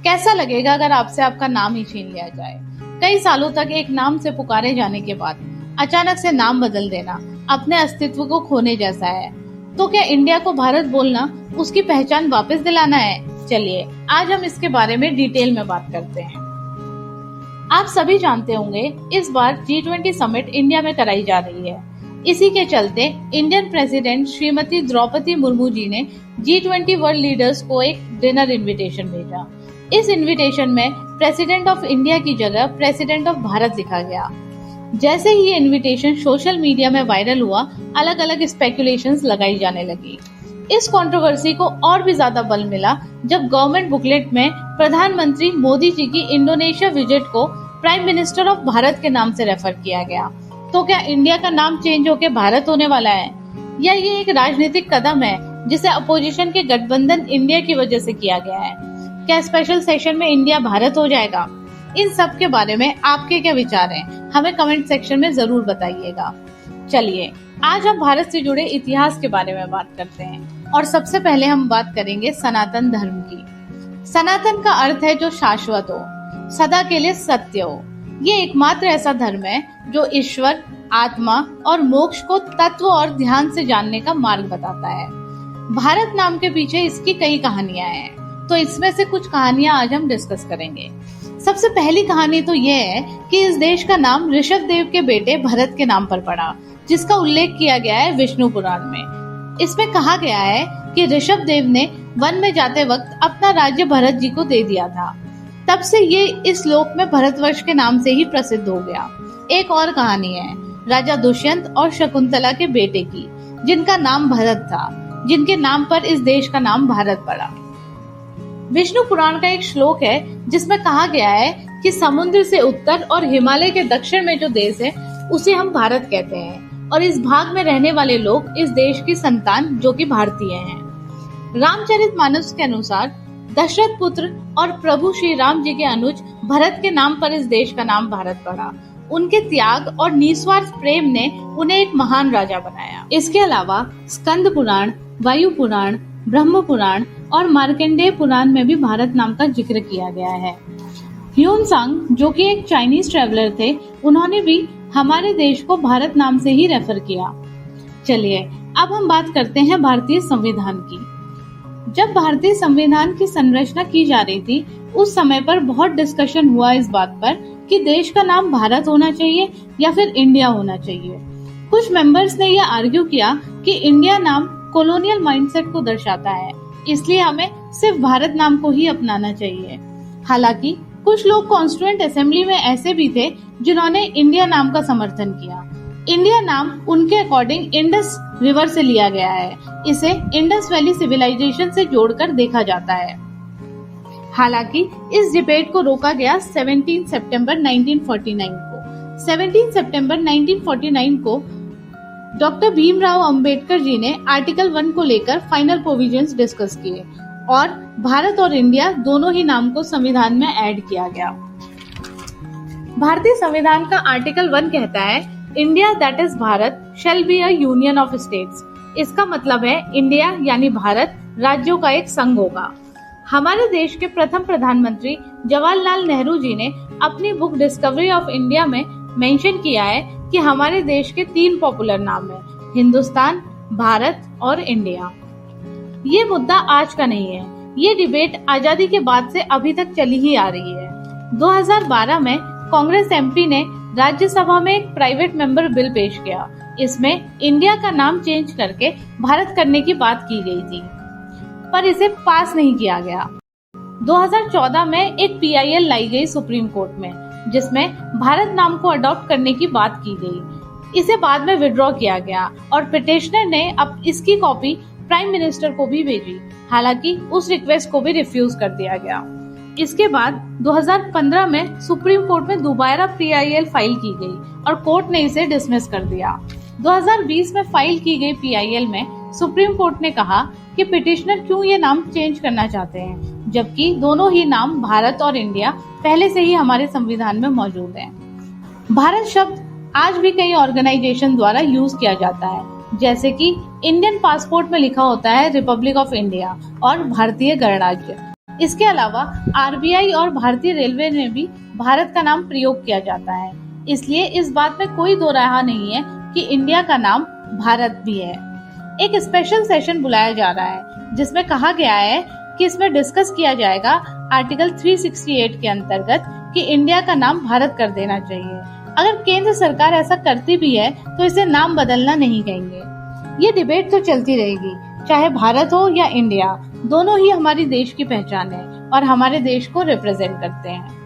कैसा लगेगा अगर आपसे आपका नाम ही छीन लिया जाए? कई सालों तक एक नाम से पुकारे जाने के बाद अचानक से नाम बदल देना अपने अस्तित्व को खोने जैसा है। तो क्या इंडिया को भारत बोलना उसकी पहचान वापस दिलाना है? चलिए आज हम इसके बारे में डिटेल में बात करते हैं। आप सभी जानते होंगे इस बार G20 समिट इंडिया में कराई जा रही है। इसी के चलते इंडियन प्रेसिडेंट श्रीमती द्रौपदी मुर्मू जी ने G20 वर्ल्ड लीडर्स को एक डिनर इनविटेशन भेजा। इस इनविटेशन में प्रेसिडेंट ऑफ इंडिया की जगह प्रेसिडेंट ऑफ भारत लिखा गया। जैसे ही ये इनविटेशन सोशल मीडिया में वायरल हुआ, अलग अलग स्पेकुलेशंस लगाई जाने लगी। इस कंट्रोवर्सी को और भी ज्यादा बल मिला जब गवर्नमेंट बुकलेट में प्रधानमंत्री मोदी जी की इंडोनेशिया विजिट को प्राइम मिनिस्टर ऑफ भारत के नाम से रेफर किया गया। तो क्या इंडिया का नाम चेंज होकर भारत होने वाला है, या ये एक राजनीतिक कदम है जिसे अपोजिशन के गठबंधन इंडिया की वजह से किया गया है? क्या स्पेशल सेशन में इंडिया भारत हो जाएगा? इन सब के बारे में आपके क्या विचार हैं? हमें कमेंट सेक्शन में जरूर बताइएगा। चलिए आज हम भारत से जुड़े इतिहास के बारे में बात करते हैं और सबसे पहले हम बात करेंगे सनातन धर्म की। सनातन का अर्थ है जो शाश्वत हो, सदा के लिए सत्य हो। ये एकमात्र ऐसा धर्म है जो ईश्वर, आत्मा और मोक्ष को तत्व और ध्यान से जानने का मार्ग बताता है। भारत नाम के पीछे इसकी कई कहानियां हैं, तो इसमें से कुछ कहानियां आज हम डिस्कस करेंगे। सबसे पहली कहानी तो ये है कि इस देश का नाम ऋषभ देव के बेटे भरत के नाम पर पड़ा, जिसका उल्लेख किया गया है विष्णु पुराण में। इसमें कहा गया है कि ऋषभ देव ने वन में जाते वक्त अपना राज्य भरत जी को दे दिया था। तब से ये इस लोक में भरतवर्ष के नाम से ही प्रसिद्ध हो गया। एक और कहानी है राजा दुष्यंत और शकुंतला के बेटे की, जिनका नाम भरत था, जिनके नाम पर इस देश का नाम भारत पड़ा। विष्णु पुराण का एक श्लोक है जिसमें कहा गया है कि समुद्र से उत्तर और हिमालय के दक्षिण में जो देश है उसे हम भारत कहते हैं, और इस भाग में रहने वाले लोग इस देश की संतान जो कि भारतीय हैं। रामचरितमानस के अनुसार दशरथ पुत्र और प्रभु श्री राम जी के अनुज भरत के नाम पर इस देश का नाम भारत पड़ा। उनके त्याग और निस्वार्थ प्रेम ने उन्हें एक महान राजा बनाया। इसके अलावा स्कंद पुराण, वायु पुराण, ब्रह्म पुराण और मार्कंडेय पुराण में भी भारत नाम का जिक्र किया गया है। ह्यूनसांग जो कि एक चाइनीज ट्रेवलर थे, उन्होंने भी हमारे देश को भारत नाम से ही रेफर किया। चलिए अब हम बात करते हैं भारतीय संविधान की। जब भारतीय संविधान की संरचना की जा रही थी, उस समय पर बहुत डिस्कशन हुआ इस बात पर कि देश का नाम भारत होना चाहिए या फिर इंडिया होना चाहिए। कुछ मेंबर्स ने यह आर्ग्यू किया कि इंडिया नाम कॉलोनियल माइंडसेट को दर्शाता है, इसलिए हमें सिर्फ भारत नाम को ही अपनाना चाहिए। हालांकि कुछ लोग कॉन्स्टिट्यूएंट असेंबली में ऐसे भी थे जिन्होंने इंडिया नाम का समर्थन किया। इंडिया नाम उनके अकॉर्डिंग इंडस रिवर से लिया गया है। इसे इंडस वैली सिविलाइजेशन से जोड़कर देखा जाता है। हालांकि इस डिबेट को रोका गया 17 सितंबर 1949 को। 17 सितंबर 1949 को डॉक्टर भीमराव अंबेडकर जी ने आर्टिकल 1 को लेकर फाइनल प्रोविजंस डिस्कस किए और भारत और इंडिया दोनों ही नाम को संविधान में ऐड किया गया। भारतीय संविधान का आर्टिकल 1 कहता है, India that is Bharat shall be a union of states. इसका मतलब है इंडिया यानी भारत राज्यों का एक संघ होगा। हमारे देश के प्रथम प्रधानमंत्री जवाहरलाल नेहरू जी ने अपनी बुक डिस्कवरी ऑफ इंडिया में मेंशन किया है कि हमारे देश के 3 पॉपुलर नाम हैं, हिंदुस्तान, भारत और इंडिया। ये मुद्दा आज का नहीं है, ये डिबेट आजादी के बाद से अभी तक चली ही आ रही है। 2012 में कांग्रेस एमपी ने राज्यसभा में एक प्राइवेट मेंबर बिल पेश किया। इसमें इंडिया का नाम चेंज करके भारत करने की बात की गई थी, पर इसे पास नहीं किया गया। 2014 में एक PIL लाई गई सुप्रीम कोर्ट में, जिसमें भारत नाम को अडॉप्ट करने की बात की गई। इसे बाद में विड्रॉ किया गया और पिटिशनर ने अब इसकी कॉपी प्राइम मिनिस्टर को भी भेजी। हालांकि उस रिक्वेस्ट को भी रिफ्यूज कर दिया गया। इसके बाद 2015 में सुप्रीम कोर्ट में दोबारा PIL फाइल की गई और कोर्ट ने इसे डिसमिस कर दिया। 2020 में फाइल की गई PIL में सुप्रीम कोर्ट ने कहा कि पिटिशनर क्यों ये नाम चेंज करना चाहते हैं, जबकि दोनों ही नाम भारत और इंडिया पहले से ही हमारे संविधान में मौजूद हैं। भारत शब्द आज भी कई ऑर्गेनाइजेशन द्वारा यूज किया जाता है, जैसे कि इंडियन पासपोर्ट में लिखा होता है रिपब्लिक ऑफ इंडिया और भारतीय गणराज्य। इसके अलावा आरबीआई और भारतीय रेलवे में भी भारत का नाम प्रयोग किया जाता है। इसलिए इस बात में कोई दो राह नहीं है कि इंडिया का नाम भारत भी है। एक स्पेशल सेशन बुलाया जा रहा है जिसमें कहा गया है कि इसमें डिस्कस किया जाएगा आर्टिकल 368 के अंतर्गत कि इंडिया का नाम भारत कर देना चाहिए। अगर केंद्र सरकार ऐसा करती भी है तो इसे नाम बदलना नहीं कहेंगे। ये डिबेट तो चलती रहेगी, चाहे भारत हो या इंडिया, दोनों ही हमारी देश की पहचान है और हमारे देश को रिप्रेजेंट करते हैं।